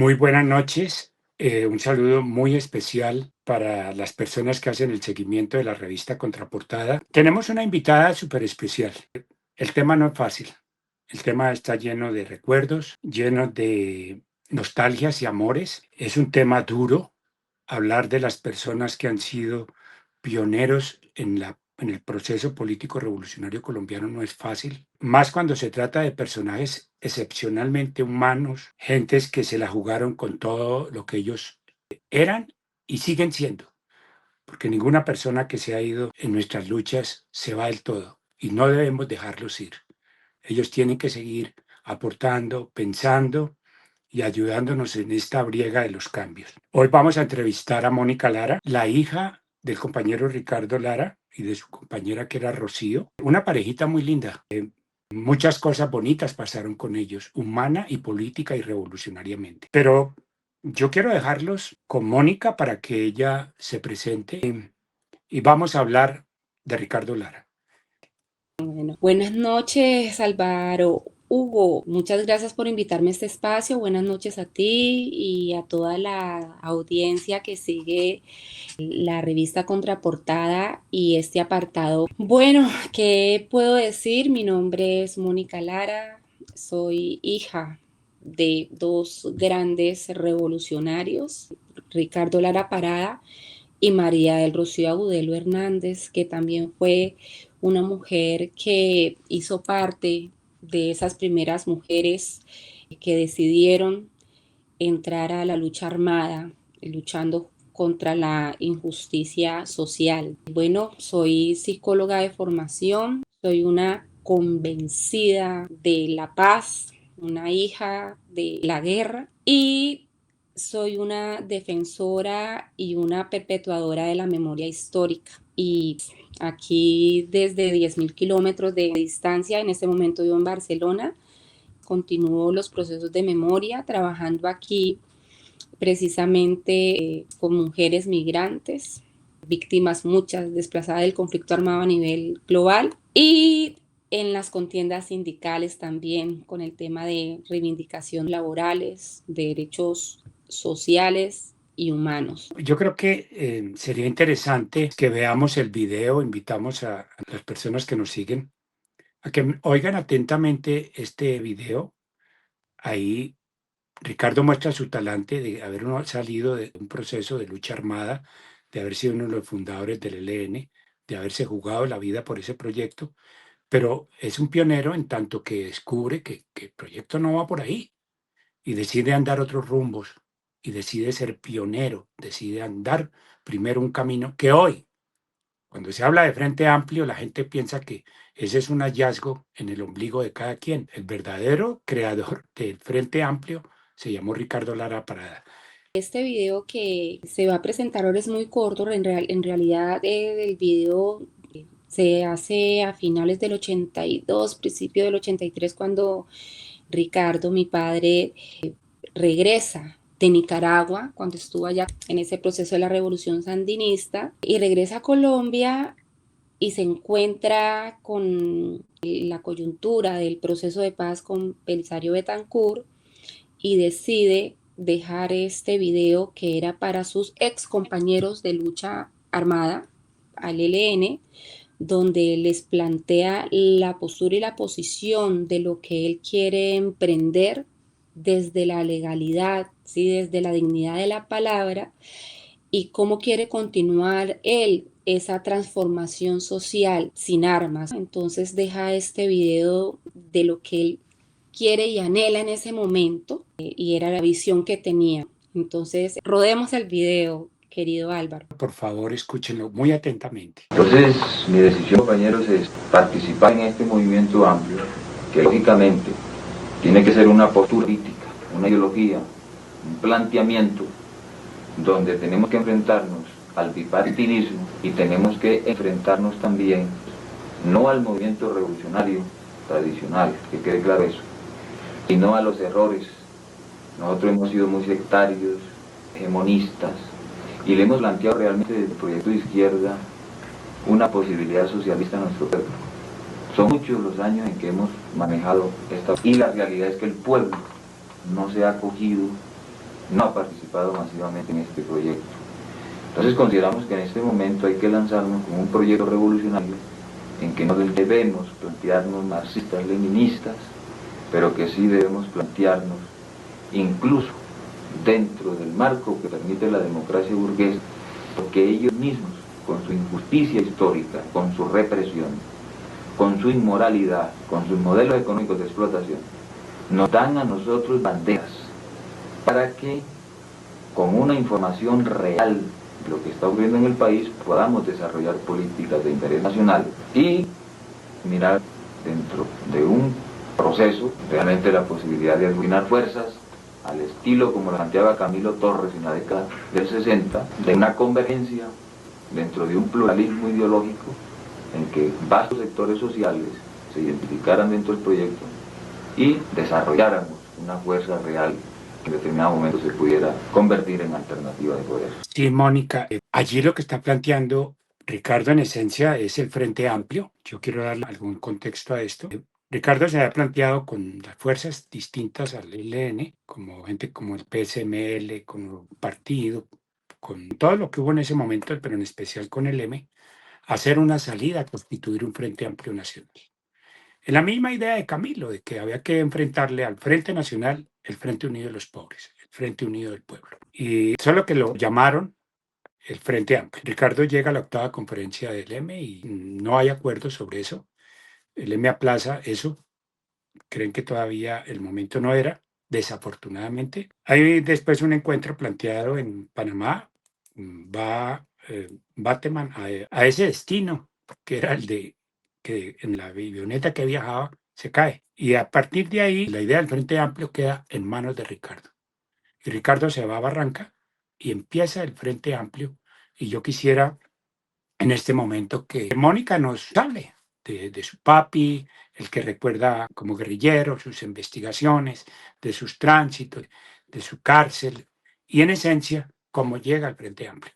Muy buenas noches. Un saludo muy especial para las personas que hacen el seguimiento de la revista Contraportada. Tenemos una invitada súper especial. El tema no es fácil. El tema está lleno de recuerdos, lleno de nostalgias y amores. Es un tema duro. Hablar de las personas que han sido pioneros en el proceso político revolucionario colombiano no es fácil, más cuando se trata de personajes excepcionalmente humanos, gentes que se la jugaron con todo lo que ellos eran y siguen siendo, porque ninguna persona que se ha ido en nuestras luchas se va del todo y no debemos dejarlos ir. Ellos tienen que seguir aportando, pensando y ayudándonos en esta briega de los cambios. Hoy vamos a entrevistar a Mónica Lara, la hija del compañero Ricardo Lara y de su compañera que era Rocío, una parejita muy linda. Muchas cosas bonitas pasaron con ellos, humana y política y revolucionariamente. Pero yo quiero dejarlos con Mónica para que ella se presente y vamos a hablar de Ricardo Lara. Bueno, buenas noches, Álvaro. Hugo, muchas gracias por invitarme a este espacio. Buenas noches a ti y a toda la audiencia que sigue la revista Contraportada y este apartado. Bueno, ¿qué puedo decir? Mi nombre es Mónica Lara, soy hija de dos grandes revolucionarios, Ricardo Lara Parada y María del Rocío Agudelo Hernández, que también fue una mujer que hizo parte de esas primeras mujeres que decidieron entrar a la lucha armada, luchando contra la injusticia social. Bueno, soy psicóloga de formación, soy una convencida de la paz, una hija de la guerra y soy una defensora y una perpetuadora de la memoria histórica. Y aquí desde 10.000 kilómetros de distancia, en este momento vivo en Barcelona, continúo los procesos de memoria, trabajando aquí precisamente con mujeres migrantes, víctimas muchas desplazadas del conflicto armado a nivel global y en las contiendas sindicales también con el tema de reivindicación laborales, de derechos sociales y humanos. Yo creo que sería interesante que veamos el video, invitamos a las personas que nos siguen a que oigan atentamente este video. Ahí Ricardo muestra su talante de haber salido de un proceso de lucha armada, de haber sido uno de los fundadores del ELN, de haberse jugado la vida por ese proyecto, pero es un pionero en tanto que descubre que el proyecto no va por ahí y decide andar otros rumbos y decide ser pionero, decide andar primero un camino que hoy, cuando se habla de Frente Amplio, la gente piensa que ese es un hallazgo en el ombligo de cada quien. El verdadero creador del Frente Amplio se llamó Ricardo Lara Parada. Este video que se va a presentar ahora es muy corto, en realidad el video se hace a finales del 82, principio del 83, cuando Ricardo, mi padre, regresa de Nicaragua, cuando estuvo allá en ese proceso de la revolución sandinista, y regresa a Colombia y se encuentra con la coyuntura del proceso de paz con Belisario Betancur y decide dejar este video que era para sus ex compañeros de lucha armada, al ELN, donde les plantea la postura y la posición de lo que él quiere emprender desde la legalidad, ¿sí? Desde la dignidad de la palabra y cómo quiere continuar él esa transformación social sin armas. Entonces deja este video de lo que él quiere y anhela en ese momento y era la visión que tenía. Entonces, rodemos el video, querido Álvaro. Por favor, escúchenlo muy atentamente. Entonces, mi decisión, compañeros, es participar en este movimiento amplio, que lógicamente tiene que ser una postura política, una ideología, un planteamiento, donde tenemos que enfrentarnos al bipartidismo y tenemos que enfrentarnos también, no al movimiento revolucionario tradicional, que quede claro eso, sino a los errores. Nosotros hemos sido muy sectarios, hegemonistas, y le hemos planteado realmente desde el proyecto de izquierda una posibilidad socialista a nuestro pueblo. Son muchos los años en que hemos manejado esta... Y la realidad es que el pueblo no se ha acogido no ha participado masivamente en este proyecto. Entonces consideramos que en este momento hay que lanzarnos con un proyecto revolucionario en que no debemos plantearnos marxistas, leninistas, pero que sí debemos plantearnos incluso dentro del marco que permite la democracia burguesa, porque ellos mismos, con su injusticia histórica, con su represión, con su inmoralidad, con sus modelos económicos de explotación, nos dan a nosotros banderas para que con una información real de lo que está ocurriendo en el país podamos desarrollar políticas de interés nacional y mirar dentro de un proceso realmente la posibilidad de aglutinar fuerzas al estilo como lo planteaba Camilo Torres en la década del 60, de una convergencia dentro de un pluralismo ideológico en que vastos sectores sociales se identificaran dentro del proyecto y desarrolláramos una fuerza real que en determinado momento se pudiera convertir en alternativa de poder. Sí, Mónica, allí lo que está planteando Ricardo en esencia es el Frente Amplio. Yo quiero darle algún contexto a esto. Ricardo se ha planteado con las fuerzas distintas al ELN, como gente como el PSML, con el partido, con todo lo que hubo en ese momento, pero en especial con el M, hacer una salida, constituir un Frente Amplio Nacional. En la misma idea de Camilo, de que había que enfrentarle al Frente Nacional el Frente Unido de los Pobres, el Frente Unido del Pueblo. Y solo que lo llamaron el Frente Amplio. Ricardo llega a la octava conferencia del M y no hay acuerdo sobre eso. El M aplaza eso. Creen que todavía el momento no era, desafortunadamente. Hay después un encuentro planteado en Panamá. Va Bateman a ese destino, que era el de que en la avioneta que viajaba se cae. Y a partir de ahí, la idea del Frente Amplio queda en manos de Ricardo. Y Ricardo se va a Barranca y empieza el Frente Amplio. Y yo quisiera en este momento que Mónica nos hable de su papi, el que recuerda como guerrillero, sus investigaciones, de sus tránsitos, de su cárcel y en esencia cómo llega al Frente Amplio.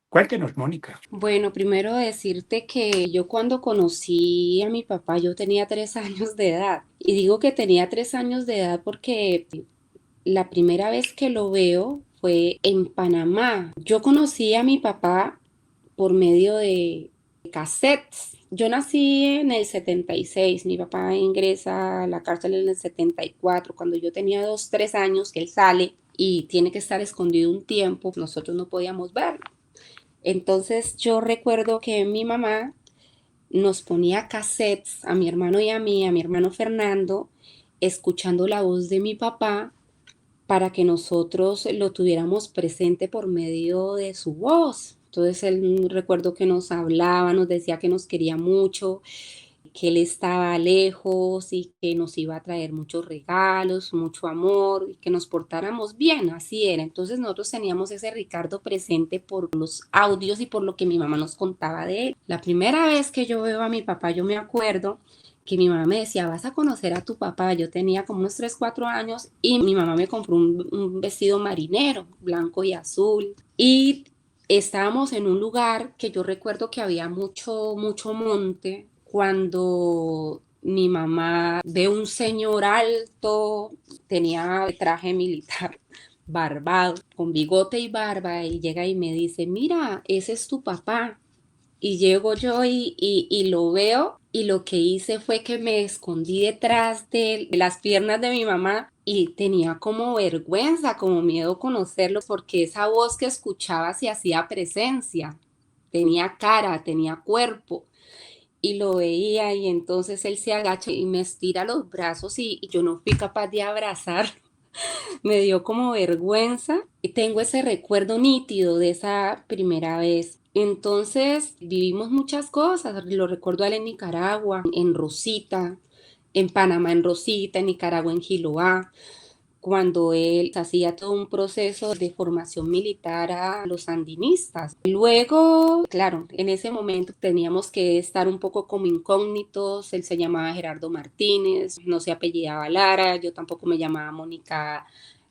Cuéntenos, Mónica. Bueno, primero decirte que yo cuando conocí a mi papá yo tenía 3 años de edad. Y digo que tenía 3 años de edad porque la primera vez que lo veo fue en Panamá. Yo conocí a mi papá por medio de cassettes. Yo nací en el 76, mi papá ingresa a la cárcel en el 74, cuando yo tenía 2, 3 años, que él sale y tiene que estar escondido un tiempo, nosotros no podíamos verlo. Entonces yo recuerdo que mi mamá nos ponía cassettes a mi hermano y a mí, a mi hermano Fernando, escuchando la voz de mi papá para que nosotros lo tuviéramos presente por medio de su voz. Entonces él recuerdo que nos hablaba, nos decía que nos quería mucho, que él estaba lejos y que nos iba a traer muchos regalos, mucho amor y que nos portáramos bien, así era. Entonces nosotros teníamos ese Ricardo presente por los audios y por lo que mi mamá nos contaba de él. La primera vez que yo veo a mi papá, yo me acuerdo que mi mamá me decía, vas a conocer a tu papá. Yo tenía como unos 3, 4 años y mi mamá me compró un vestido marinero, blanco y azul. Y estábamos en un lugar que yo recuerdo que había mucho, mucho monte cuando mi mamá ve un señor alto, tenía traje militar, barbado, con bigote y barba, y llega y me dice, mira, ese es tu papá. Y llego yo y lo veo y lo que hice fue que me escondí detrás de las piernas de mi mamá y tenía como vergüenza, como miedo conocerlo porque esa voz que escuchaba se hacía presencia, tenía cara, tenía cuerpo y lo veía y entonces él se agacha y me estira los brazos y yo no fui capaz de abrazar. Me dio como vergüenza y tengo ese recuerdo nítido de esa primera vez. Entonces vivimos muchas cosas, lo recuerdo a él en Nicaragua, en Rosita, en Panamá en Rosita, en Nicaragua en Giloá, cuando él hacía todo un proceso de formación militar a los sandinistas. Luego, claro, en ese momento teníamos que estar un poco como incógnitos, él se llamaba Gerardo Martínez, no se apellidaba Lara, yo tampoco me llamaba Mónica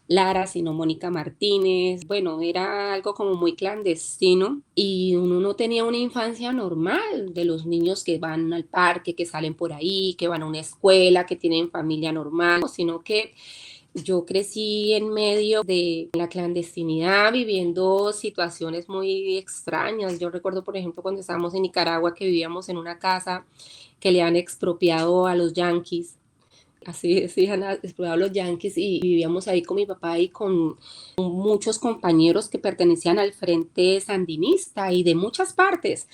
Lara, sino Mónica Martínez. Bueno, era algo como muy clandestino y uno no tenía una infancia normal de los niños que van al parque, que salen por ahí, que van a una escuela, que tienen familia normal, sino que Yo crecí en medio de la clandestinidad, viviendo situaciones muy extrañas. Yo recuerdo, por ejemplo, cuando estábamos en Nicaragua, que vivíamos en una casa que le han expropiado a los yanquis. Así sí, han expropiado a los yanquis y vivíamos ahí con mi papá y con muchos compañeros que pertenecían al frente sandinista y de muchas partes.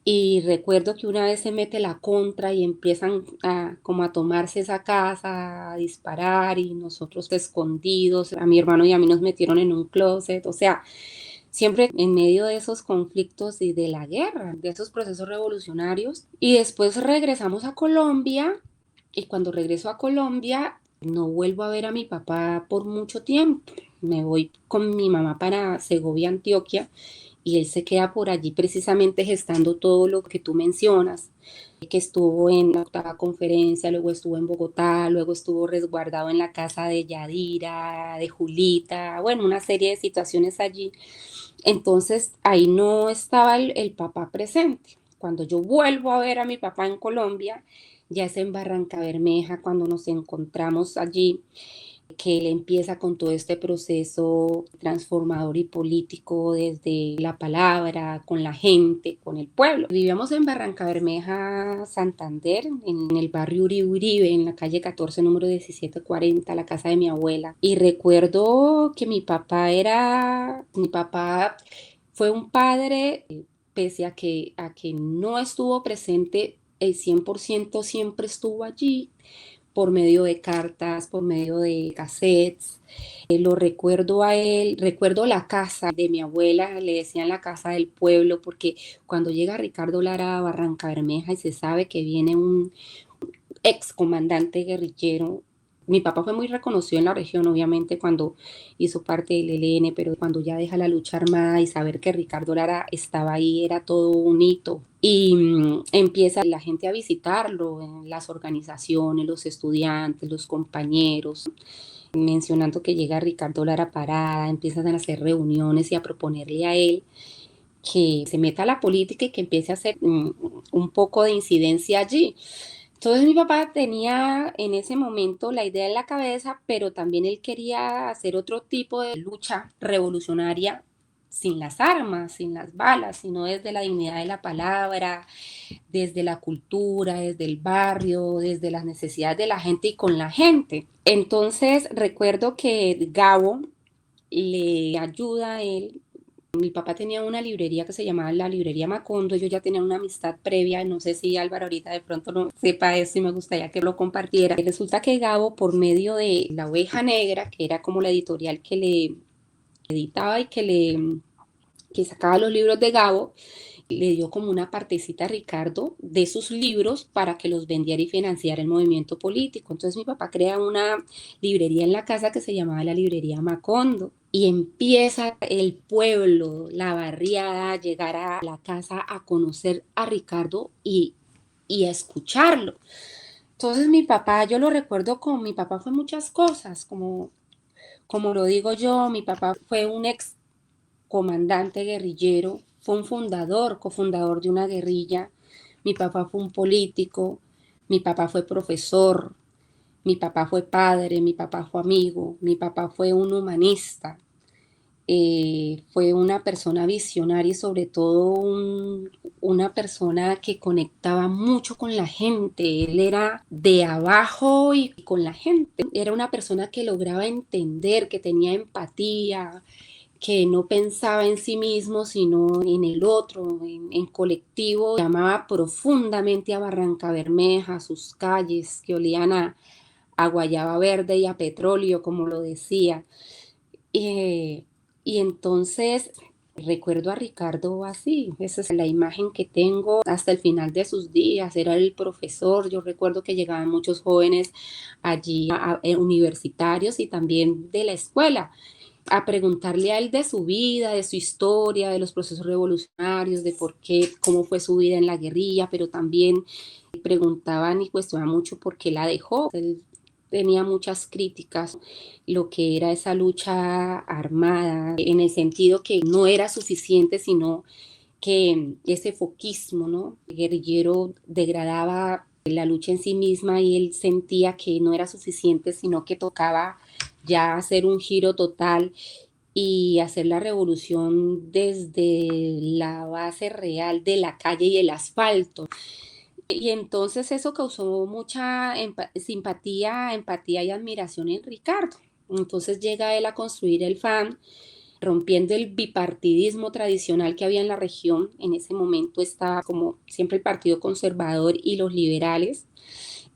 Y recuerdo que una vez se mete la contra y empiezan como a tomarse esa casa, a disparar y nosotros escondidos, a mi hermano y a mí nos metieron en un closet, o sea, siempre en medio de esos conflictos y de la guerra, de esos procesos revolucionarios. Y después regresamos a Colombia y cuando regreso a Colombia no vuelvo a ver a mi papá por mucho tiempo. Me voy con mi mamá para Segovia, Antioquia, y él se queda por allí precisamente gestando todo lo que tú mencionas, que estuvo en la octava conferencia, luego estuvo en Bogotá, luego estuvo resguardado en la casa de Yadira, de Julita, bueno, una serie de situaciones allí. Entonces ahí no estaba el papá presente. Cuando yo vuelvo a ver a mi papá en Colombia, ya es en Barranca Bermeja cuando nos encontramos allí, que él empieza con todo este proceso transformador y político desde la palabra, con la gente, con el pueblo. Vivíamos en Barranca Bermeja, Santander, en el barrio Uribe Uribe, en la calle 14, número 1740, la casa de mi abuela. Y recuerdo que mi papá fue un padre, pese a que no estuvo presente el 100%, siempre estuvo allí por medio de cartas, por medio de cassettes. Lo recuerdo a él, recuerdo la casa de mi abuela, le decían la casa del pueblo, porque cuando llega Ricardo Lara a Barranca Bermeja y se sabe que viene un ex comandante guerrillero. Mi papá fue muy reconocido en la región, obviamente, cuando hizo parte del ELN, pero cuando ya deja la lucha armada y saber que Ricardo Lara estaba ahí era todo un hito. Y empieza la gente a visitarlo, las organizaciones, los estudiantes, los compañeros, mencionando que llega Ricardo Lara Parada, empiezan a hacer reuniones y a proponerle a él que se meta a la política y que empiece a hacer un poco de incidencia allí. Entonces mi papá tenía en ese momento la idea en la cabeza, pero también él quería hacer otro tipo de lucha revolucionaria sin las armas, sin las balas, sino desde la dignidad de la palabra, desde la cultura, desde el barrio, desde las necesidades de la gente y con la gente. Entonces recuerdo que Gabo le ayuda a él. Mi papá tenía una librería que se llamaba la librería Macondo, ellos ya tenían una amistad previa, no sé si Álvaro ahorita de pronto no sepa eso y me gustaría que lo compartiera. Resulta que Gabo, por medio de La Oveja Negra, que era como la editorial que le editaba y que sacaba los libros de Gabo, le dio como una partecita a Ricardo de sus libros para que los vendiera y financiara el movimiento político. Entonces mi papá crea una librería en la casa que se llamaba la librería Macondo y empieza el pueblo, la barriada, a llegar a la casa a conocer a Ricardo y a escucharlo. Entonces mi papá, yo lo recuerdo con mi papá fue muchas cosas, como lo digo yo, mi papá fue un ex comandante guerrillero, fue un fundador, cofundador de una guerrilla, mi papá fue un político, mi papá fue profesor, mi papá fue padre, mi papá fue amigo, mi papá fue un humanista, fue una persona visionaria y sobre todo una persona que conectaba mucho con la gente. Él era de abajo y con la gente. Era una persona que lograba entender, que tenía empatía, que no pensaba en sí mismo, sino en el otro, en colectivo. Llamaba profundamente a Barranca Bermeja, a sus calles que olían a guayaba verde y a petróleo, como lo decía. Eh, y entonces recuerdo a Ricardo así, esa es la imagen que tengo hasta el final de sus días, era el profesor, yo recuerdo que llegaban muchos jóvenes allí, universitarios y también de la escuela, a preguntarle a él de su vida, de su historia, de los procesos revolucionarios, de por qué, cómo fue su vida en la guerrilla, pero también preguntaban y cuestionaban mucho por qué la dejó. Él tenía muchas críticas, lo que era esa lucha armada, en el sentido que no era suficiente, sino que ese foquismo, ¿no? El guerrillero degradaba la lucha en sí misma y él sentía que no era suficiente, sino que tocaba ya hacer un giro total y hacer la revolución desde la base real de la calle y el asfalto. Y entonces eso causó mucha simpatía, empatía y admiración en Ricardo. Entonces llega él a construir el FAN, rompiendo el bipartidismo tradicional que había en la región. En ese momento estaba como siempre el Partido Conservador y los liberales,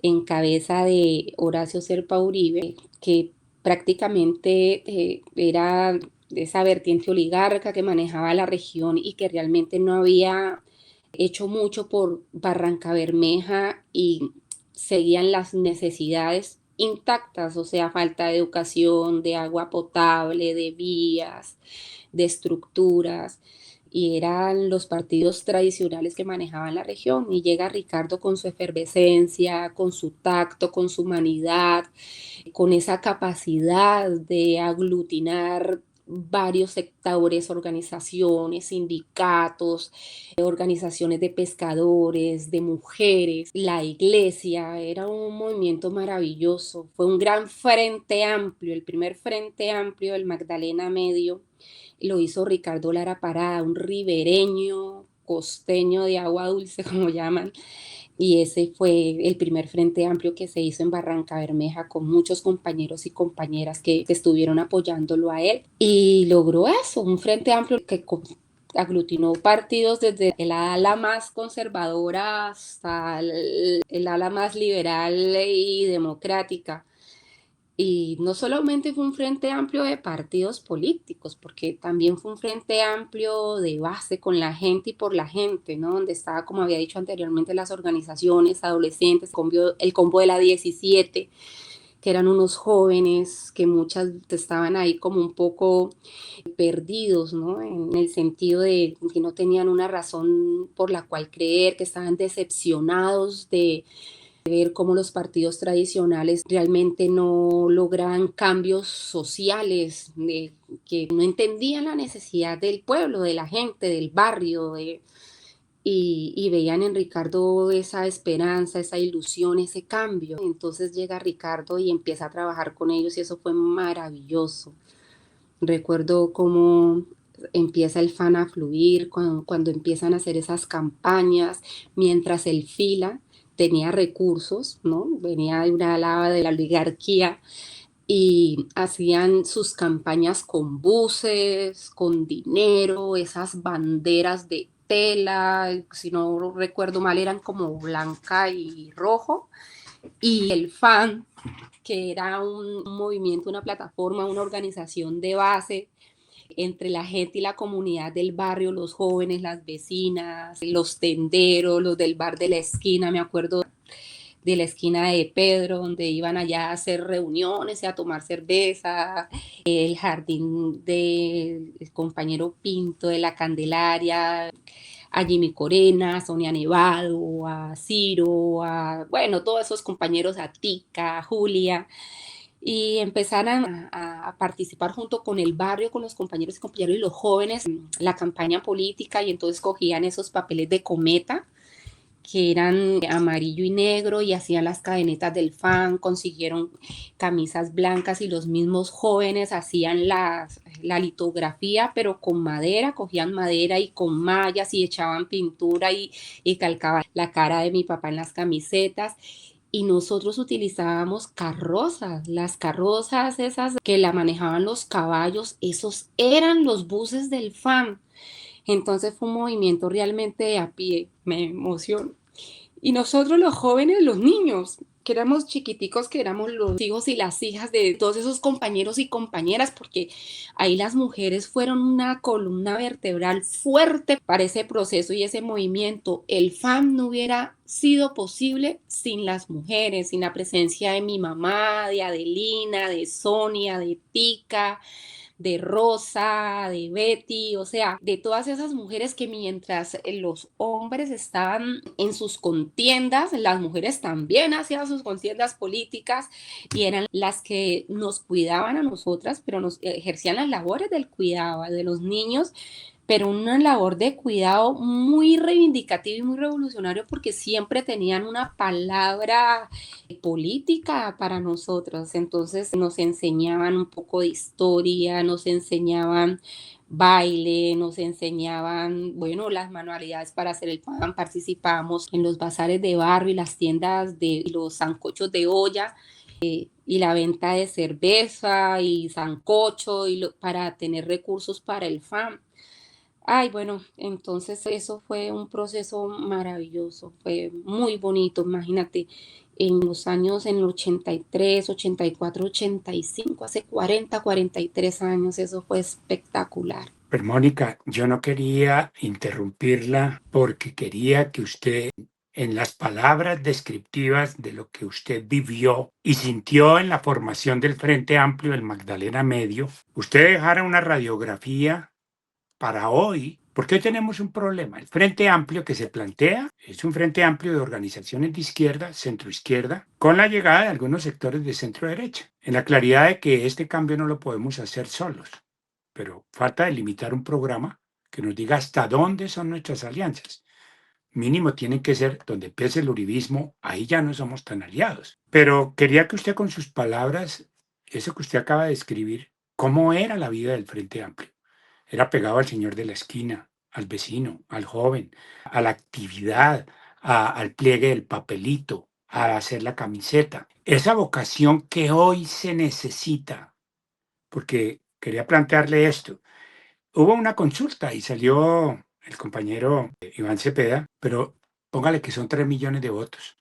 en cabeza de Horacio Serpa Uribe, que prácticamente era esa vertiente oligarca que manejaba la región y que realmente no había hecho mucho por Barranca Bermeja y seguían las necesidades intactas, o sea, falta de educación, de agua potable, de vías, de estructuras, y eran los partidos tradicionales que manejaban la región. Y llega Ricardo con su efervescencia, con su tacto, con su humanidad, con esa capacidad de aglutinar varios sectores, organizaciones, sindicatos, organizaciones de pescadores, de mujeres, la iglesia. Era un movimiento maravilloso. Fue un gran frente amplio, el primer frente amplio del Magdalena Medio. Lo hizo Ricardo Lara Parada, un ribereño, costeño de agua dulce, como llaman, y ese fue el primer frente amplio que se hizo en Barranca Bermeja, con muchos compañeros y compañeras que estuvieron apoyándolo a él, y logró eso, un frente amplio que aglutinó partidos desde el ala más conservadora hasta el ala más liberal y democrática. Y no solamente fue un frente amplio de partidos políticos, porque también fue un frente amplio de base con la gente y por la gente, ¿no? Donde estaba, como había dicho anteriormente, las organizaciones, adolescentes, el combo de la 17, que eran unos jóvenes que muchas estaban ahí como un poco perdidos, ¿no? En el sentido de que no tenían una razón por la cual creer, que estaban decepcionados de ver cómo los partidos tradicionales realmente no lograban cambios sociales, que no entendían la necesidad del pueblo, de la gente, del barrio, y veían en Ricardo esa esperanza, esa ilusión, ese cambio. Entonces llega Ricardo y empieza a trabajar con ellos y eso fue maravilloso. Recuerdo cómo empieza el FAN a fluir, cuando empiezan a hacer esas campañas, mientras el FILA tenía recursos, ¿no? Venía de una lava de la oligarquía y hacían sus campañas con buses, con dinero, esas banderas de tela, si no recuerdo mal, eran como blanca y rojo, y el FAN, que era un movimiento, una plataforma, una organización de base entre la gente y la comunidad del barrio, los jóvenes, las vecinas, los tenderos, los del bar de la esquina. Me acuerdo de la esquina de Pedro, donde iban allá a hacer reuniones y a tomar cerveza, el jardín del compañero Pinto de la Candelaria, a Jimmy Corena, a Sonia Nevado, a Ciro, bueno, todos esos compañeros, a Tica, a Julia, y empezaron a participar junto con el barrio, con los compañeros y compañeros y los jóvenes, en la campaña política, y entonces cogían esos papeles de cometa que eran amarillo y negro y hacían las cadenetas del FAN, consiguieron camisas blancas y los mismos jóvenes hacían la litografía, pero con madera, cogían madera y con mallas y echaban pintura y calcaban la cara de mi papá en las camisetas. Y nosotros utilizábamos carrozas, las carrozas esas que la manejaban los caballos, esos eran los buses del FAN. Entonces fue un movimiento realmente de a pie, me emocionó. Y nosotros los jóvenes, los niños, que éramos chiquiticos, que éramos los hijos y las hijas de todos esos compañeros y compañeras, porque ahí las mujeres fueron una columna vertebral fuerte para ese proceso y ese movimiento. El FAM no hubiera sido posible sin las mujeres, sin la presencia de mi mamá, de Adelina, de Sonia, de Tica, de Rosa, de Betty, o sea, de todas esas mujeres que mientras los hombres estaban en sus contiendas, las mujeres también hacían sus contiendas políticas y eran las que nos cuidaban a nosotras, pero nos ejercían las labores del cuidado de los niños, pero una labor de cuidado muy reivindicativa y muy revolucionario porque siempre tenían una palabra política para nosotros. Entonces nos enseñaban un poco de historia, nos enseñaban baile, nos enseñaban, bueno, las manualidades para hacer el pan, participábamos en los bazares de barrio y las tiendas de y los sancochos de olla y la venta de cerveza y sancocho para tener recursos para el FAM. Ay, bueno, entonces eso fue un proceso maravilloso, fue muy bonito, imagínate, en los años, en el 83, 84, 85, hace 40, 43 años, eso fue espectacular. Pero Mónica, yo no quería interrumpirla porque quería que usted, en las palabras descriptivas de lo que usted vivió y sintió en la formación del Frente Amplio del Magdalena Medio, usted dejara una radiografía para hoy, porque hoy tenemos un problema. El Frente Amplio que se plantea es un Frente Amplio de organizaciones de izquierda, centroizquierda, con la llegada de algunos sectores de centro derecha, en la claridad de que este cambio no lo podemos hacer solos, pero falta delimitar un programa que nos diga hasta dónde son nuestras alianzas. Mínimo tienen que ser donde empiece el uribismo, ahí ya no somos tan aliados. Pero quería que usted con sus palabras, eso que usted acaba de escribir, ¿cómo era la vida del Frente Amplio? Era pegado al señor de la esquina, al vecino, al joven, a la actividad, al pliegue del papelito, a hacer la camiseta. Esa vocación que hoy se necesita, porque quería plantearle esto. Hubo una consulta y salió el compañero Iván Cepeda, pero póngale que son 3 millones de votos.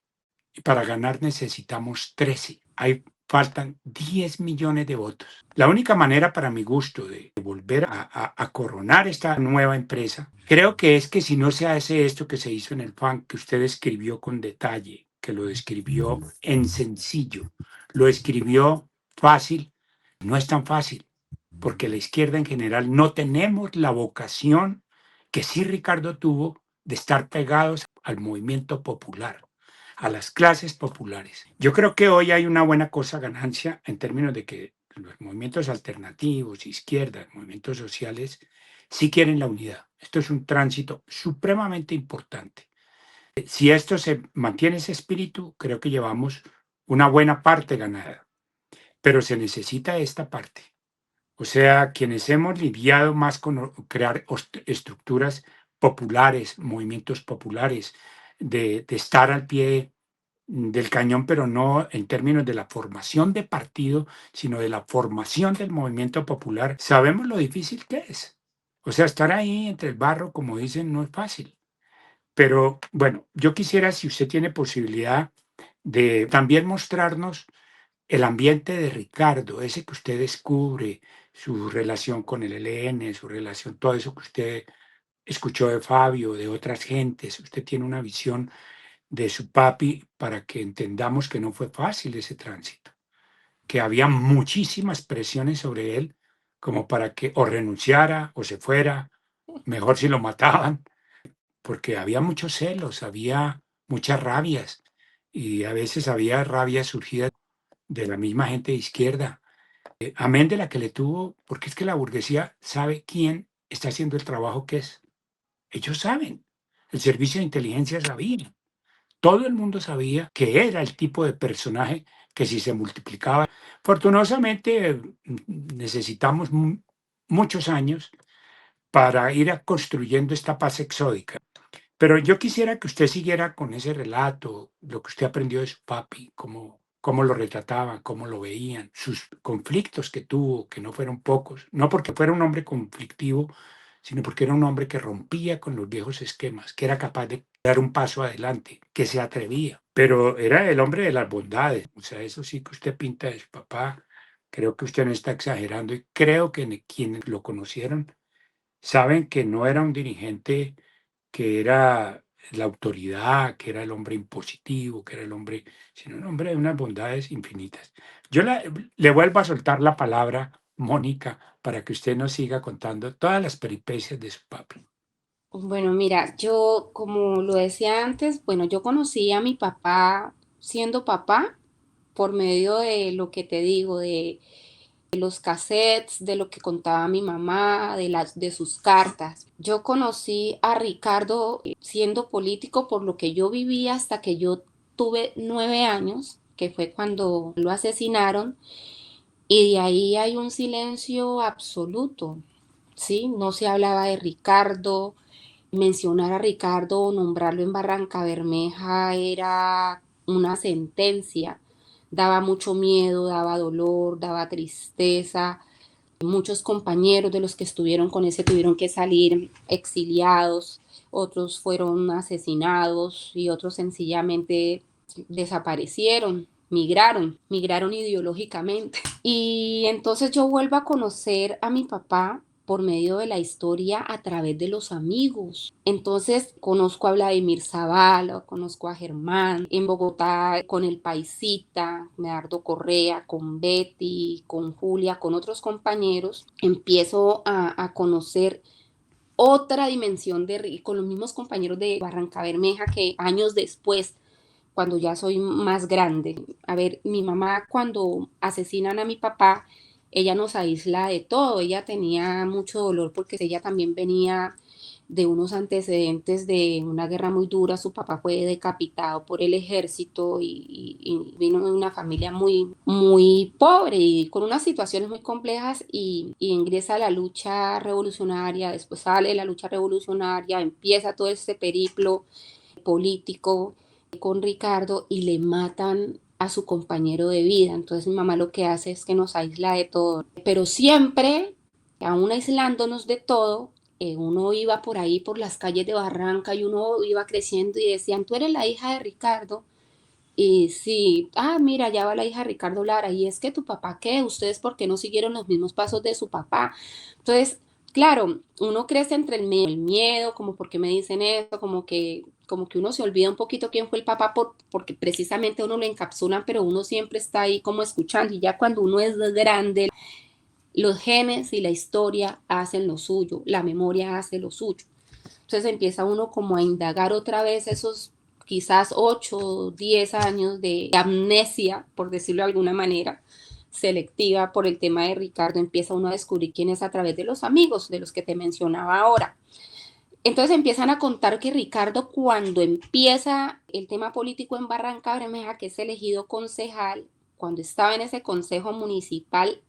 Y para ganar necesitamos 13. Ahí faltan 10 millones de votos. La única manera para mi gusto de volver a coronar esta nueva empresa, creo que es que si no se hace esto que se hizo en el FAN, que usted escribió con detalle, que lo describió en sencillo, lo escribió fácil, no es tan fácil, porque la izquierda en general no tenemos la vocación que sí Ricardo tuvo de estar pegados al movimiento popular, a las clases populares. Yo creo que hoy hay una buena cosa ganancia en términos de que los movimientos alternativos, izquierdas, movimientos sociales, sí quieren la unidad. Esto es un tránsito supremamente importante. Si esto se mantiene ese espíritu, creo que llevamos una buena parte ganada, pero se necesita esta parte. O sea, quienes hemos lidiado más con crear estructuras populares, movimientos populares, de estar al pie del cañón, pero no en términos de la formación de partido, sino de la formación del movimiento popular, sabemos lo difícil que es. O sea, estar ahí entre el barro, como dicen, no es fácil. Pero bueno, yo quisiera, si usted tiene posibilidad, de también mostrarnos el ambiente de Ricardo, ese que usted descubre, su relación con el ELN, su relación, todo eso que usted escuchó de Fabio, de otras gentes, usted tiene una visión de su papi para que entendamos que no fue fácil ese tránsito, que había muchísimas presiones sobre él como para que o renunciara o se fuera, mejor si lo mataban, porque había muchos celos, había muchas rabias y a veces había rabias surgidas de la misma gente de izquierda, amén de la que le tuvo, porque es que la burguesía sabe quién está haciendo el trabajo que es. Ellos saben, el servicio de inteligencia sabía. Todo el mundo sabía que era el tipo de personaje que si se multiplicaba. Afortunadamente necesitamos muchos años para ir construyendo esta paz exódica. Pero yo quisiera que usted siguiera con ese relato, lo que usted aprendió de su papi, cómo lo retrataban, cómo lo veían, sus conflictos que tuvo, que no fueron pocos, no porque fuera un hombre conflictivo, sino porque era un hombre que rompía con los viejos esquemas, que era capaz de dar un paso adelante, que se atrevía, pero era el hombre de las bondades. O sea, eso sí que usted pinta de su papá, creo que usted no está exagerando y creo que quienes lo conocieron saben que no era un dirigente que era la autoridad, que era el hombre impositivo, que era el hombre, sino un hombre de unas bondades infinitas. Le vuelvo a soltar la palabra, Mónica, para que usted nos siga contando todas las peripecias de su papi. Bueno, mira, yo, como lo decía antes, bueno, yo conocí a mi papá siendo papá por medio de lo que te digo, de los cassettes, de lo que contaba mi mamá, de sus cartas. Yo conocí a Ricardo siendo político por lo que yo viví hasta que yo tuve 9 años, que fue cuando lo asesinaron, y de ahí hay un silencio absoluto, ¿sí? No se hablaba de Ricardo. Mencionar a Ricardo o nombrarlo en Barranca Bermeja era una sentencia. Daba mucho miedo, daba dolor, daba tristeza. Muchos compañeros de los que estuvieron con ese tuvieron que salir exiliados, otros fueron asesinados y otros sencillamente desaparecieron, migraron ideológicamente. Y entonces yo vuelvo a conocer a mi papá por medio de la historia a través de los amigos. Entonces conozco a Vladimir Zavala, conozco a Germán, en Bogotá con el Paisita, Medardo Correa, con Betty, con Julia, con otros compañeros. Empiezo a conocer otra dimensión con los mismos compañeros de Barranca Bermeja que años después, cuando ya soy más grande. A ver, mi mamá cuando asesinan a mi papá, ella nos aísla de todo, ella tenía mucho dolor porque ella también venía de unos antecedentes de una guerra muy dura, su papá fue decapitado por el ejército y vino de una familia muy, muy pobre y con unas situaciones muy complejas y ingresa a la lucha revolucionaria, después sale de la lucha revolucionaria, empieza todo este periplo político con Ricardo y le matan a su compañero de vida. Entonces mi mamá lo que hace es que nos aísla de todo. Pero siempre, aún aislándonos de todo, uno iba por ahí, por las calles de Barranca y uno iba creciendo y decían, tú eres la hija de Ricardo. Y sí, mira, ya va la hija de Ricardo Lara. Y es que tu papá, ¿qué? ¿Ustedes por qué no siguieron los mismos pasos de su papá? Entonces, claro, uno crece entre el miedo, como por qué me dicen esto, como que uno se olvida un poquito quién fue el papá porque precisamente uno lo encapsulan, pero uno siempre está ahí como escuchando. Y ya cuando uno es grande, los genes y la historia hacen lo suyo, la memoria hace lo suyo. Entonces empieza uno como a indagar otra vez esos quizás 8 o 10 años de amnesia, por decirlo de alguna manera, selectiva por el tema de Ricardo. Empieza uno a descubrir quién es a través de los amigos, de los que te mencionaba ahora. Entonces empiezan a contar que Ricardo, cuando empieza el tema político en Barranca Bermeja, que es elegido concejal, cuando estaba en ese consejo municipal,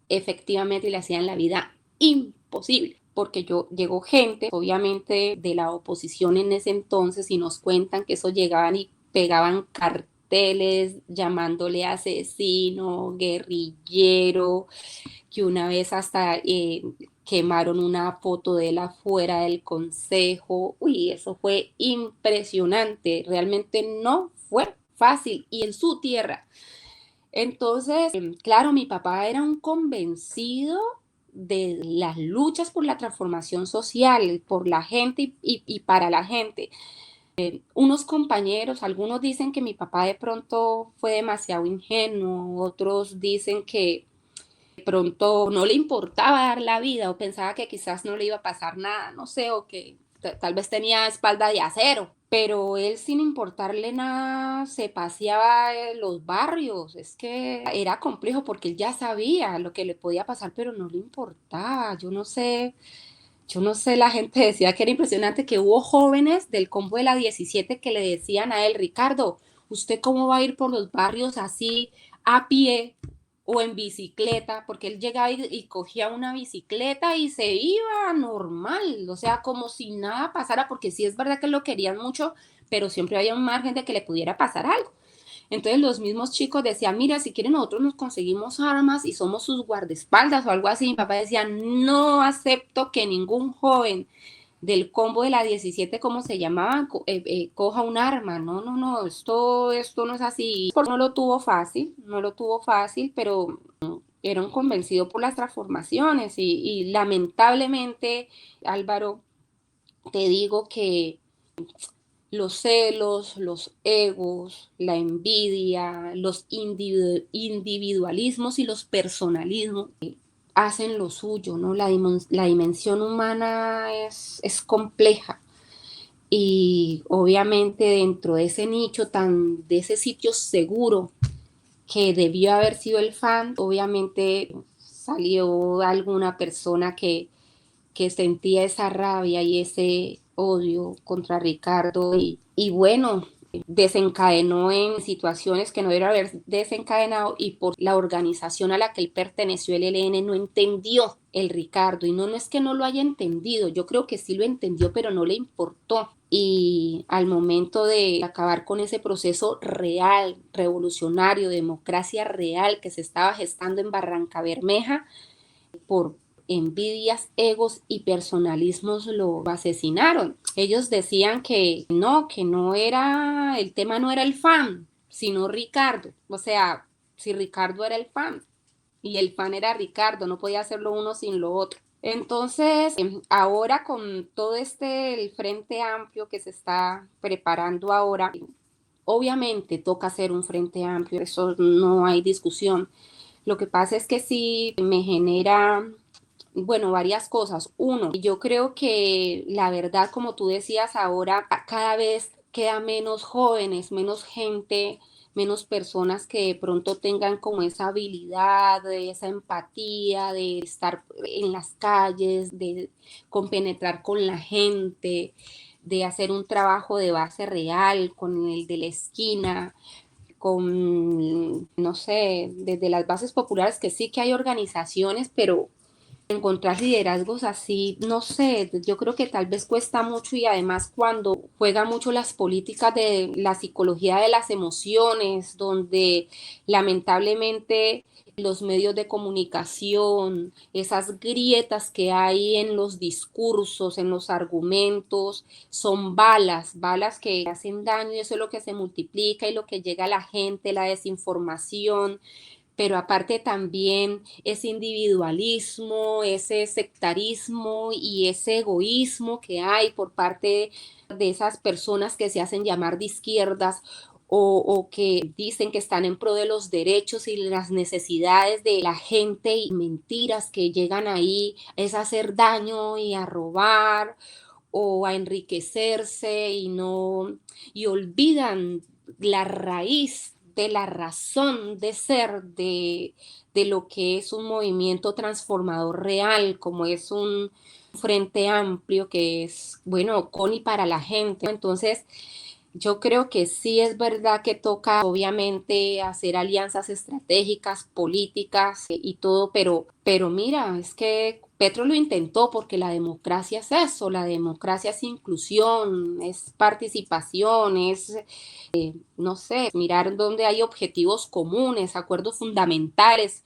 efectivamente le hacían la vida imposible, porque llegó gente, obviamente de la oposición en ese entonces, y nos cuentan que eso llegaban y pegaban carteles llamándole asesino, guerrillero, que una vez hasta quemaron una foto de él afuera del consejo. Uy, eso fue impresionante, realmente no fue fácil y en su tierra. Entonces, claro, mi papá era un convencido de las luchas por la transformación social, por la gente y para la gente. Unos compañeros, algunos dicen que mi papá de pronto fue demasiado ingenuo, otros dicen que de pronto no le importaba dar la vida o pensaba que quizás no le iba a pasar nada, no sé, o que tal vez tenía espalda de acero, pero él sin importarle nada se paseaba en los barrios. Es que era complejo porque él ya sabía lo que le podía pasar, pero no le importaba. Yo no sé, la gente decía que era impresionante que hubo jóvenes del combo de la 17 que le decían a él, Ricardo, ¿usted cómo va a ir por los barrios así a pie o en bicicleta? Porque él llegaba y cogía una bicicleta y se iba normal, o sea, como si nada pasara, porque sí es verdad que lo querían mucho, pero siempre había un margen de que le pudiera pasar algo. Entonces los mismos chicos decían, mira, si quieren nosotros nos conseguimos armas y somos sus guardaespaldas o algo así. Mi papá decía, no acepto que ningún joven del combo de la 17, como se llamaba, coja un arma. No, no, no, esto no es así. No lo tuvo fácil, no lo tuvo fácil, pero era un convencido por las transformaciones y lamentablemente, Álvaro, te digo que los celos, los egos, la envidia, los individualismos y los personalismos hacen lo suyo, ¿no? La dimensión humana es compleja y obviamente dentro de ese nicho, de ese sitio seguro que debió haber sido el fan, obviamente salió alguna persona que sentía esa rabia y ese odio contra Ricardo y bueno, desencadenó en situaciones que no debería haber desencadenado y por la organización a la que él perteneció, el ELN, no entendió el Ricardo. Y no es que no lo haya entendido, yo creo que sí lo entendió, pero no le importó. Y al momento de acabar con ese proceso real, revolucionario, democracia real que se estaba gestando en Barranca Bermeja, por envidias, egos y personalismos lo asesinaron. Ellos decían que no era, el tema no era el fan, sino Ricardo. O sea, si Ricardo era el fan y el fan era Ricardo, no podía hacerlo uno sin lo otro. Entonces, ahora con todo el Frente Amplio que se está preparando ahora, obviamente toca hacer un Frente Amplio, eso no hay discusión. Lo que pasa es que sí me genera, bueno, varias cosas. Uno, yo creo que la verdad, como tú decías ahora, cada vez queda menos jóvenes, menos gente, menos personas que de pronto tengan como esa habilidad, esa empatía de estar en las calles, de compenetrar con la gente, de hacer un trabajo de base real con el de la esquina, con, no sé, desde las bases populares, que sí que hay organizaciones, pero encontrar liderazgos así, no sé, yo creo que tal vez cuesta mucho y además cuando juega mucho las políticas de la psicología de las emociones, donde lamentablemente los medios de comunicación, esas grietas que hay en los discursos, en los argumentos, son balas que hacen daño y eso es lo que se multiplica y lo que llega a la gente, la desinformación, pero aparte también ese individualismo, ese sectarismo y ese egoísmo que hay por parte de esas personas que se hacen llamar de izquierdas o que dicen que están en pro de los derechos y las necesidades de la gente y mentiras que llegan ahí es a hacer daño y a robar o a enriquecerse y no y olvidan la raíz de la razón de ser de lo que es un movimiento transformador real, como es un frente amplio que es, bueno, con y para la gente. Entonces, yo creo que sí es verdad que toca, obviamente, hacer alianzas estratégicas, políticas y todo, pero mira, es que Petro lo intentó porque la democracia es eso, la democracia es inclusión, es participación, es, no sé, mirar dónde hay objetivos comunes, acuerdos fundamentales,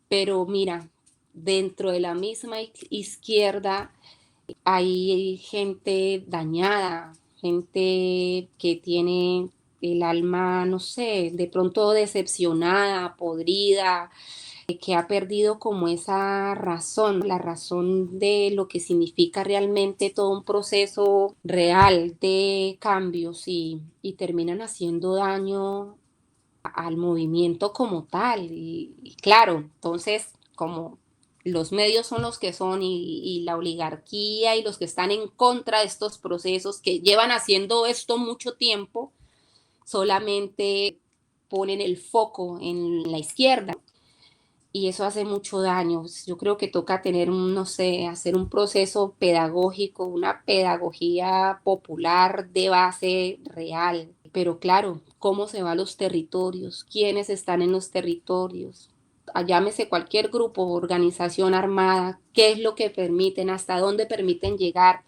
pero mira, dentro de la misma izquierda hay gente dañada, gente que tiene el alma, no sé, de pronto decepcionada, podrida, que ha perdido como esa razón, la razón de lo que significa realmente todo un proceso real de cambios y terminan haciendo daño al movimiento como tal. Y claro, entonces como los medios son los que son y la oligarquía y los que están en contra de estos procesos que llevan haciendo esto mucho tiempo, solamente ponen el foco en la izquierda y eso hace mucho daño. Yo creo que toca tener, no sé, hacer un proceso pedagógico, una pedagogía popular de base real. Pero claro, ¿cómo se va a los territorios? ¿Quiénes están en los territorios? Llámese cualquier grupo o organización armada, ¿qué es lo que permiten? ¿Hasta dónde permiten llegar?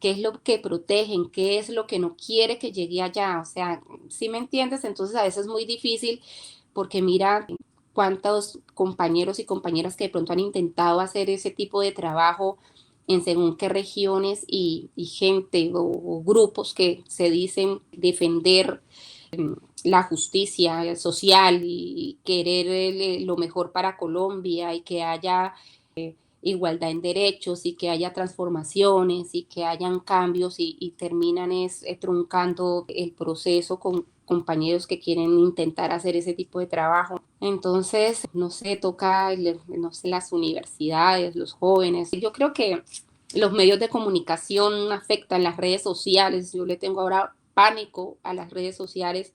¿Qué es lo que protegen? ¿Qué es lo que no quiere que llegue allá? O sea, ¿sí me entiendes? Entonces a veces es muy difícil porque mira cuántos compañeros y compañeras que de pronto han intentado hacer ese tipo de trabajo en según qué regiones y gente o grupos que se dicen defender la justicia social y querer lo mejor para Colombia y que haya igualdad en derechos y que haya transformaciones y que hayan cambios y terminan truncando el proceso con compañeros que quieren intentar hacer ese tipo de trabajo. Entonces, no sé, toca, no sé, las universidades, los jóvenes. Yo creo que los medios de comunicación afectan las redes sociales. Yo le tengo ahora pánico a las redes sociales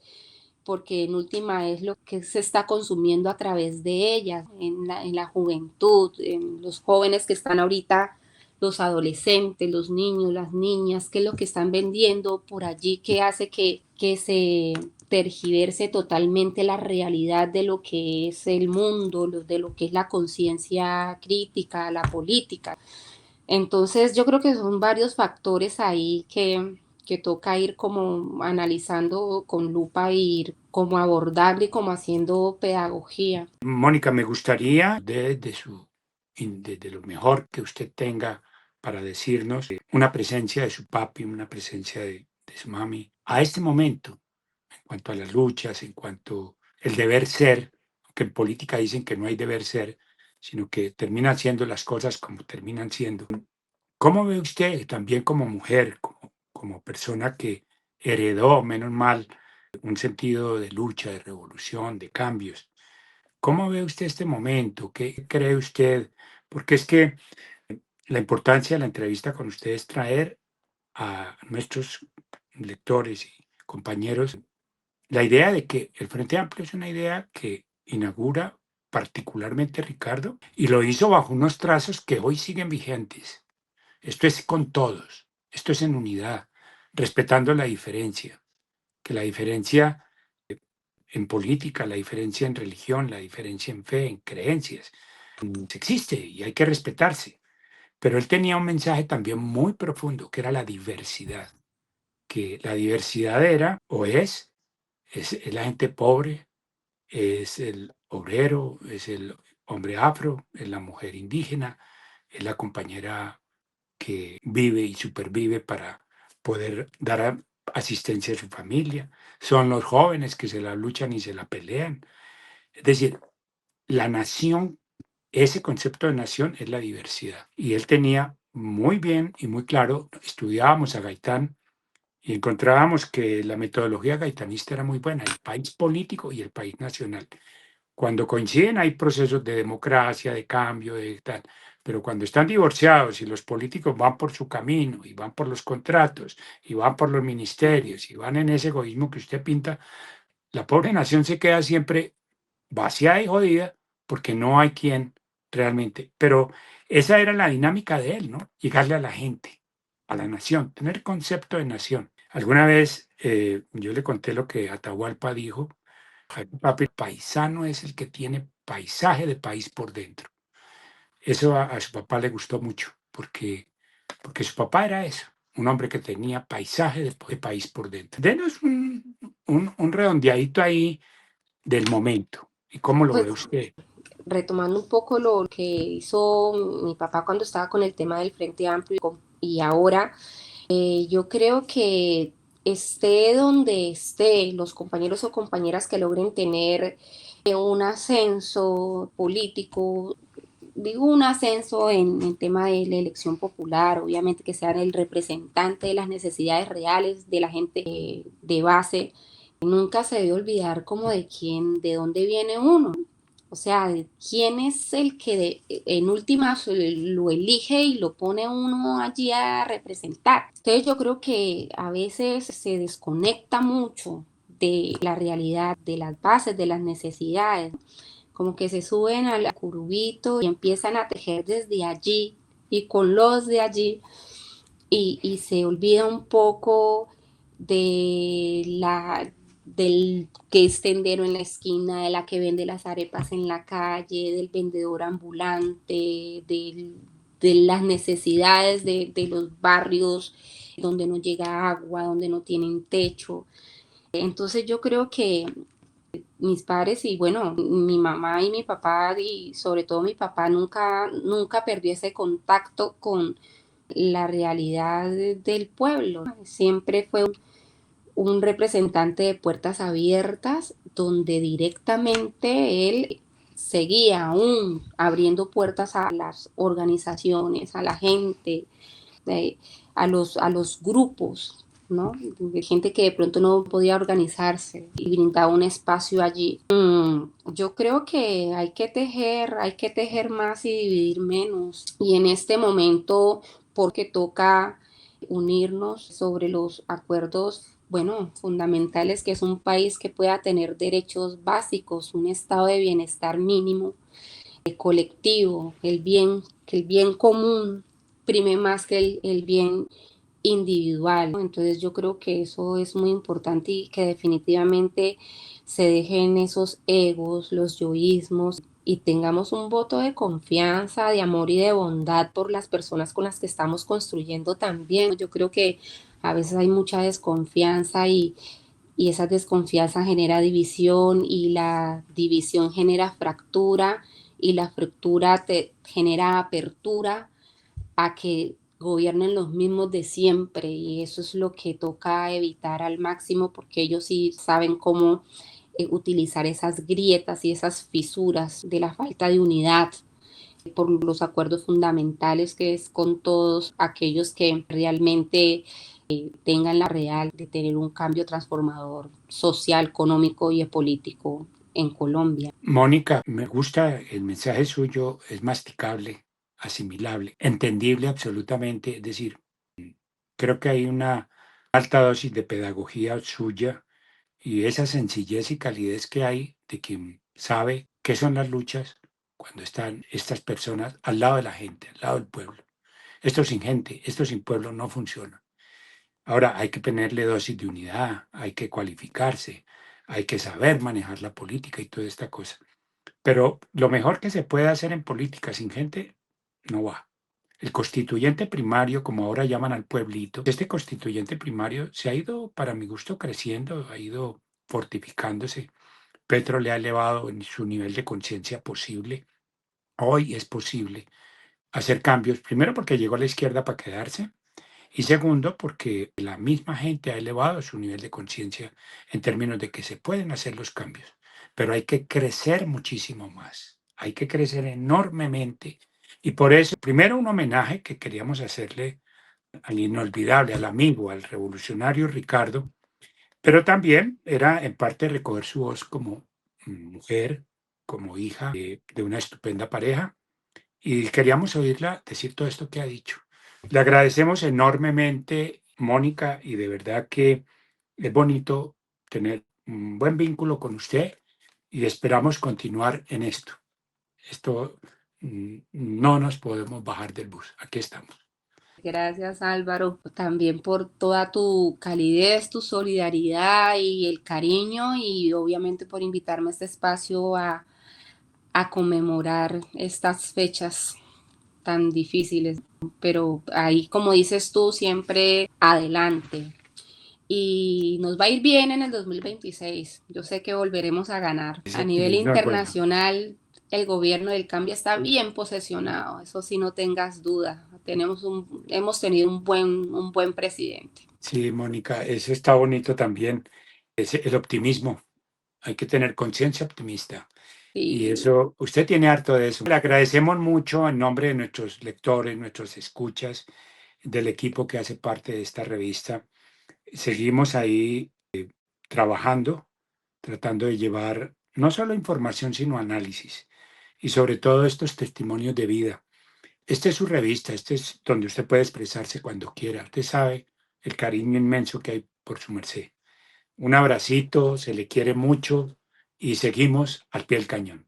porque en última es lo que se está consumiendo a través de ellas, en la juventud, en los jóvenes que están ahorita, los adolescentes, los niños, las niñas, qué es lo que están vendiendo por allí, que hace que se tergiverse totalmente la realidad de lo que es el mundo, de lo que es la conciencia crítica, la política. Entonces yo creo que son varios factores ahí que toca ir como analizando con lupa e ir como abordando y como haciendo pedagogía. Mónica, me gustaría, de lo mejor que usted tenga para decirnos, una presencia de su papi, una presencia de su mami, a este momento, en cuanto a las luchas, en cuanto el deber ser, que en política dicen que no hay deber ser, sino que terminan siendo las cosas como terminan siendo. ¿Cómo ve usted también como mujer, como persona que heredó, menos mal, un sentido de lucha, de revolución, de cambios? ¿Cómo ve usted este momento? ¿Qué cree usted? Porque es que la importancia de la entrevista con usted es traer a nuestros lectores y compañeros la idea de que el Frente Amplio es una idea que inaugura particularmente Ricardo y lo hizo bajo unos trazos que hoy siguen vigentes. Esto es con todos, esto es en unidad, respetando la diferencia, que la diferencia en política, la diferencia en religión, la diferencia en fe, en creencias, existe y hay que respetarse. Pero él tenía un mensaje también muy profundo, que era la diversidad, que la diversidad era o es la gente pobre, es el obrero, es el hombre afro, es la mujer indígena, es la compañera que vive y supervive para poder dar asistencia a su familia. Son los jóvenes que se la luchan y se la pelean. Es decir, la nación, ese concepto de nación es la diversidad. Y él tenía muy bien y muy claro, estudiábamos a Gaitán y encontrábamos que la metodología gaitanista era muy buena, el país político y el país nacional. Cuando coinciden hay procesos de democracia, de cambio, de tal, pero cuando están divorciados y los políticos van por su camino y van por los contratos y van por los ministerios y van en ese egoísmo que usted pinta, la pobre nación se queda siempre vacía y jodida porque no hay quien realmente. Pero esa era la dinámica de él, ¿no? Llegarle a la gente, a la nación, tener concepto de nación. Alguna vez yo le conté lo que Atahualpa dijo. Papi, el paisano es el que tiene paisaje de país por dentro. Eso a su papá le gustó mucho, porque su papá era eso, un hombre que tenía paisaje de país por dentro. Denos un redondeadito ahí del momento. ¿Y cómo lo Pues ve usted? retomando un poco lo que hizo mi papá cuando estaba con el tema del Frente Amplio y ahora, yo creo que esté donde esté, los compañeros o compañeras que logren tener un ascenso político, digo un ascenso en el tema de la elección popular, obviamente que sean el representante de las necesidades reales de la gente de base, nunca se debe olvidar como de quién, de dónde viene uno. O sea, de quién es el que en últimas lo elige y lo pone uno allí a representar. Entonces yo creo que a veces se desconecta mucho de la realidad, de las bases, de las necesidades, como que se suben al curubito y empiezan a tejer desde allí y con los de allí y se olvida un poco de del que es tendero en la esquina, de la que vende las arepas en la calle, del vendedor ambulante, de las necesidades de los barrios donde no llega agua, donde no tienen techo. Entonces yo creo que mis padres y bueno, mi mamá y mi papá y sobre todo mi papá nunca perdió ese contacto con la realidad del pueblo. Siempre fue un representante de puertas abiertas donde directamente él seguía aún abriendo puertas a las organizaciones, a la gente, eh, a los grupos, ¿no? De gente que de pronto no podía organizarse y brindaba un espacio allí. Yo creo que hay que tejer más y dividir menos. Y en este momento, porque toca unirnos sobre los acuerdos bueno, fundamental es que es un país que pueda tener derechos básicos, un estado de bienestar mínimo, colectivo, que el bien común prime más que el bien individual. Entonces yo creo que eso es muy importante y que definitivamente se dejen esos egos, los yoísmos y tengamos un voto de confianza, de amor y de bondad por las personas con las que estamos construyendo también. Yo creo que a veces hay mucha desconfianza y esa desconfianza genera división y la división genera fractura y la fractura te genera apertura a que gobiernen los mismos de siempre y eso es lo que toca evitar al máximo porque ellos sí saben cómo utilizar esas grietas y esas fisuras de la falta de unidad por los acuerdos fundamentales que es con todos aquellos que realmente tengan la real de tener un cambio transformador social, económico y político en Colombia. Mónica, me gusta el mensaje suyo, es masticable, asimilable, entendible absolutamente. Es decir, creo que hay una alta dosis de pedagogía suya y esa sencillez y calidez que hay de quien sabe qué son las luchas cuando están estas personas al lado de la gente, al lado del pueblo. Esto sin gente, esto sin pueblo no funciona. Ahora hay que tenerle dosis de unidad, hay que cualificarse, hay que saber manejar la política y toda esta cosa. Pero lo mejor que se puede hacer en política sin gente no va. El constituyente primario, como ahora llaman al pueblito, este constituyente primario se ha ido, para mi gusto, creciendo, ha ido fortificándose. Petro le ha elevado en su nivel de conciencia posible. Hoy es posible hacer cambios, primero porque llegó a la izquierda para quedarse y segundo porque la misma gente ha elevado su nivel de conciencia en términos de que se pueden hacer los cambios, pero hay que crecer muchísimo más, hay que crecer enormemente y por eso, primero un homenaje que queríamos hacerle al inolvidable, al amigo, al revolucionario Ricardo, pero también era en parte recoger su voz como mujer, como hija de una estupenda pareja y queríamos oírla decir todo esto que ha dicho. Le agradecemos enormemente, Mónica, y de verdad que es bonito tener un buen vínculo con usted y esperamos continuar en esto. Esto no nos podemos bajar del bus. Aquí estamos. Gracias Álvaro, también por toda tu calidez, tu solidaridad y el cariño y obviamente por invitarme a este espacio a conmemorar estas fechas tan difíciles. Pero ahí, como dices tú, siempre adelante. Y nos va a ir bien en el 2026. Yo sé que volveremos a ganar. A Ese nivel optimismo es bueno. internacional, el gobierno del cambio está bien posesionado. Eso sí, no tengas duda. Hemos tenido un buen presidente. Sí, Mónica, eso está bonito también. Es el optimismo. Hay que tener conciencia optimista. Y Y eso, usted tiene harto de eso. Le agradecemos mucho en nombre de nuestros lectores, nuestros escuchas, del equipo que hace parte de esta revista. Seguimos ahí trabajando, tratando de llevar no solo información, sino análisis y sobre todo estos testimonios de vida. Esta es su revista, este es donde usted puede expresarse cuando quiera. Usted sabe el cariño inmenso que hay por su merced. Un abracito, se le quiere mucho y seguimos al pie del cañón.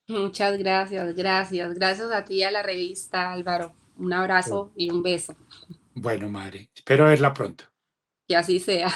muchas gracias, gracias. Gracias a ti y a la revista, Álvaro. Un abrazo y un beso. Bueno, madre, espero verla pronto. Que así sea.